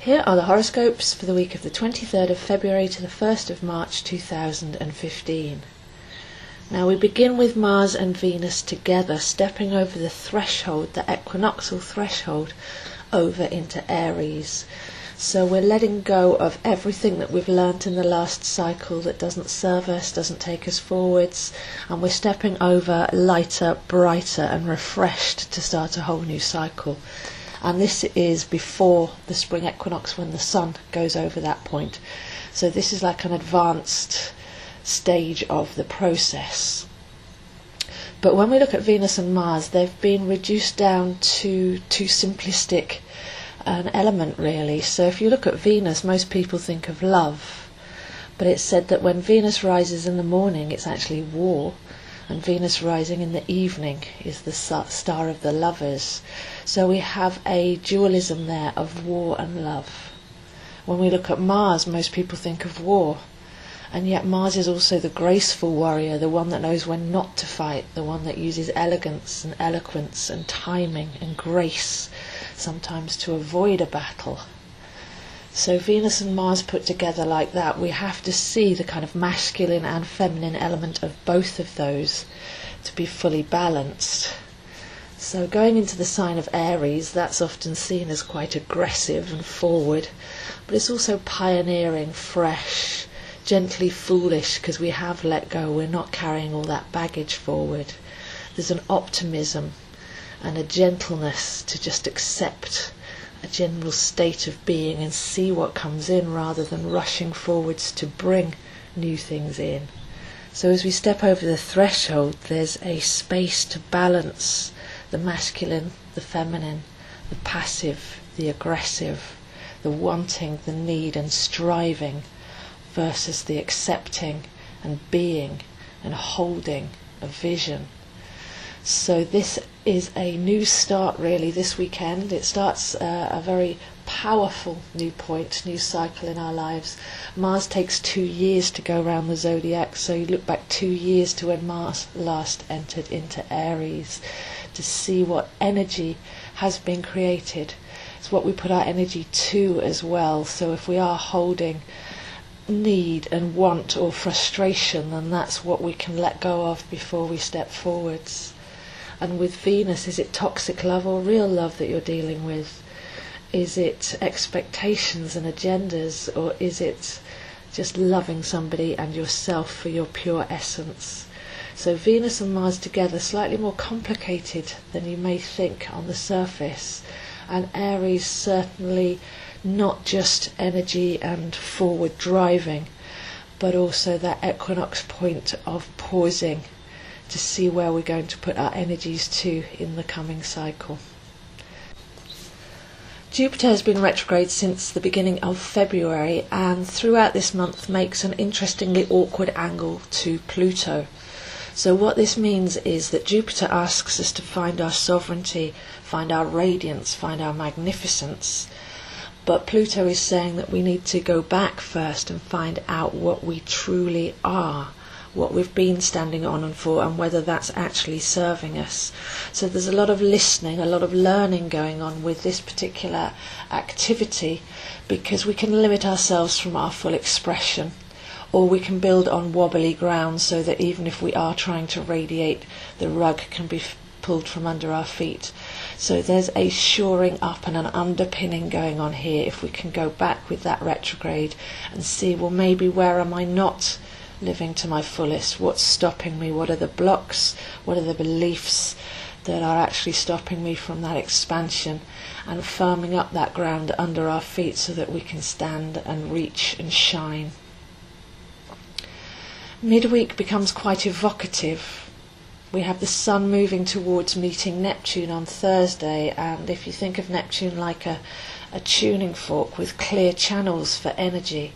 Here are the horoscopes for the week of the 23rd of February to the 1st of March 2015. Now we begin with Mars and Venus together, stepping over the threshold, the equinoctial threshold, over into Aries. So we're letting go of everything that we've learnt in the last cycle that doesn't serve us, doesn't take us forwards, and we're stepping over lighter, brighter and refreshed to start a whole new cycle. And this is before the spring equinox, when the sun goes over that point. So this is like an advanced stage of the process. But when we look at Venus and Mars, they've been reduced down to too simplistic an element, really. So if you look at Venus, most people think of love, but it's said that when Venus rises in the morning, it's actually war, and Venus rising in the evening is the star of the lovers. So we have a dualism there of war and love. When we look at Mars, most people think of war, and yet Mars is also the graceful warrior, the one that knows when not to fight, the one that uses elegance and eloquence and timing and grace, sometimes to avoid a battle. So Venus and Mars put together like that, we have to see the kind of masculine and feminine element of both of those to be fully balanced. So going into the sign of Aries, that's often seen as quite aggressive and forward, but it's also pioneering, fresh, gently foolish, because we have let go, we're not carrying all that baggage forward. There's an optimism and a gentleness to just accept a general state of being and see what comes in, rather than rushing forwards to bring new things in. So as we step over the threshold, there's a space to balance the masculine, the feminine, the passive, the aggressive, the wanting, the need and striving, versus the accepting and being and holding a vision. So this is a new start, really, this weekend. It starts a very powerful new point, new cycle in our lives. Mars takes 2 years to go around the zodiac, so you look back 2 years to when Mars last entered into Aries to see what energy has been created. It's what we put our energy to as well. So if we are holding need and want or frustration, then that's what we can let go of before we step forwards. And with Venus, is it toxic love or real love that you're dealing with? Is it expectations and agendas, or is it just loving somebody and yourself for your pure essence? So Venus and Mars together, slightly more complicated than you may think on the surface. And Aries certainly not just energy and forward driving, but also that equinox point of pausing to see where we're going to put our energies to in the coming cycle. Jupiter has been retrograde since the beginning of February, and throughout this month makes an interestingly awkward angle to Pluto. So what this means is that Jupiter asks us to find our sovereignty, find our radiance, find our magnificence. But Pluto is saying that we need to go back first and find out what we truly are, what we've been standing on and for, and whether that's actually serving us. So there's a lot of listening, a lot of learning going on with this particular activity, because we can limit ourselves from our full expression, or we can build on wobbly ground so that even if we are trying to radiate, the rug can be pulled from under our feet. So there's a shoring up and an underpinning going on here if we can go back with that retrograde and see, well, maybe where am I not living to my fullest? What's stopping me? What are the blocks? What are the beliefs that are actually stopping me from that expansion, and firming up that ground under our feet so that we can stand and reach and shine. Midweek becomes quite evocative. We have the Sun moving towards meeting Neptune on Thursday, and if you think of Neptune like a tuning fork with clear channels for energy,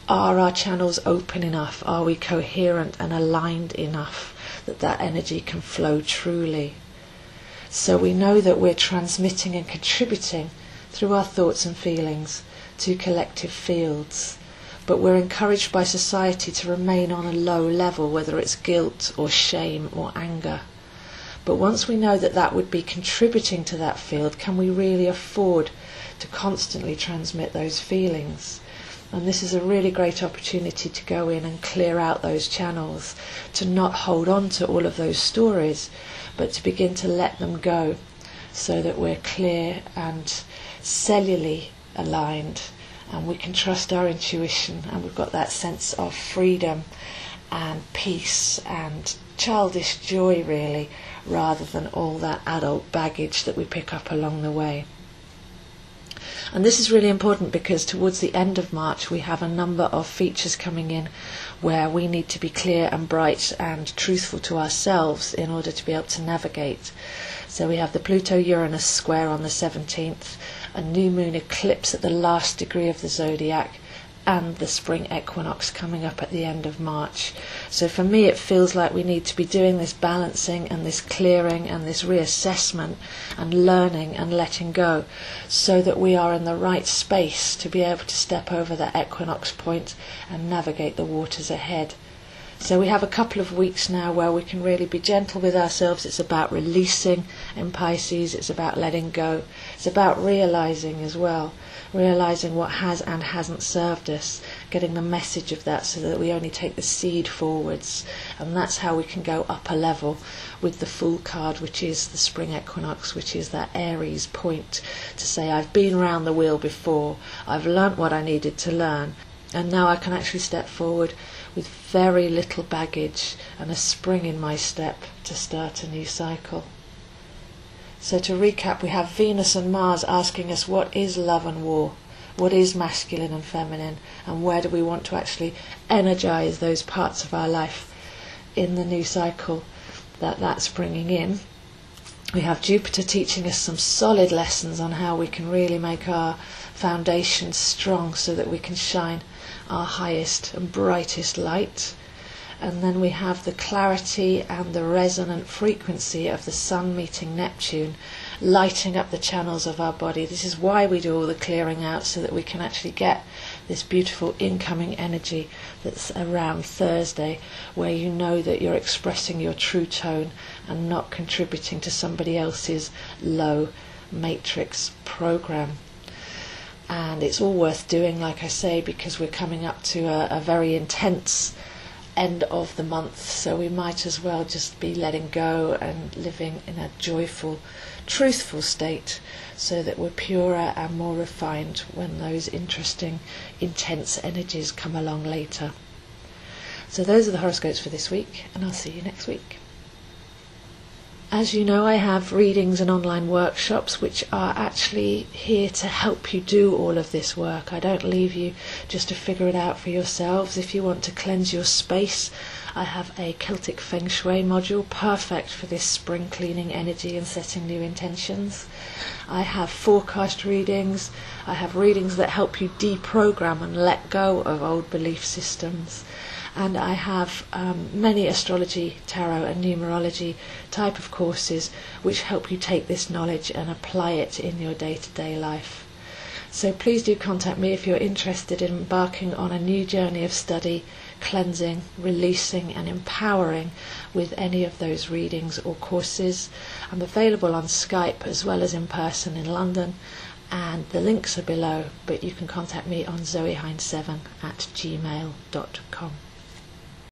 are our channels open enough? Are we coherent and aligned enough that that energy can flow truly? So we know that we're transmitting and contributing through our thoughts and feelings to collective fields. But we're encouraged by society to remain on a low level, whether it's guilt or shame or anger. But once we know that that would be contributing to that field, can we really afford to constantly transmit those feelings. And this is a really great opportunity to go in and clear out those channels, to not hold on to all of those stories, but to begin to let them go, so that we're clear and cellularly aligned, and we can trust our intuition, and we've got that sense of freedom and peace and childish joy, really, rather than all that adult baggage that we pick up along the way. And this is really important because towards the end of March we have a number of features coming in where we need to be clear and bright and truthful to ourselves in order to be able to navigate. So we have the Pluto-Uranus square on the 17th, a new moon eclipse at the last degree of the zodiac, and the spring equinox coming up at the end of March. So for me it feels like we need to be doing this balancing and this clearing and this reassessment and learning and letting go, so that we are in the right space to be able to step over that equinox point and navigate the waters ahead. So we have a couple of weeks now where we can really be gentle with ourselves. It's about releasing in Pisces, it's about letting go, it's about realizing as well, realizing what has and hasn't served us, getting the message of that so that we only take the seed forwards. And that's how we can go up a level with the Fool card, which is the spring equinox, which is that Aries point, to say I've been round the wheel before, I've learnt what I needed to learn, and now I can actually step forward with very little baggage and a spring in my step to start a new cycle. So to recap, we have Venus and Mars asking us what is love and war, what is masculine and feminine, and where do we want to actually energize those parts of our life in the new cycle that's bringing in. We have Jupiter teaching us some solid lessons on how we can really make our foundations strong so that we can shine our highest and brightest light. And then we have the clarity and the resonant frequency of the Sun meeting Neptune, lighting up the channels of our body. This is why we do all the clearing out, so that we can actually get this beautiful incoming energy that's around Thursday, where you know that you're expressing your true tone and not contributing to somebody else's low matrix program. And it's all worth doing, like I say, because we're coming up to a very intense end of the month, so we might as well just be letting go and living in a joyful, truthful state, so that we're purer and more refined when those interesting, intense energies come along later. So those are the horoscopes for this week, and I'll see you next week. As you know, I have readings and online workshops which are actually here to help you do all of this work. I don't leave you just to figure it out for yourselves. If you want to cleanse your space, I have a Celtic Feng Shui module, perfect for this spring cleaning energy and setting new intentions. I have forecast readings. I have readings that help you deprogram and let go of old belief systems. And I have many astrology, tarot and numerology type of courses which help you take this knowledge and apply it in your day-to-day life. So please do contact me if you're interested in embarking on a new journey of study, cleansing, releasing and empowering with any of those readings or courses. I'm available on Skype as well as in person in London, and the links are below, but you can contact me on zoehine7@gmail.com.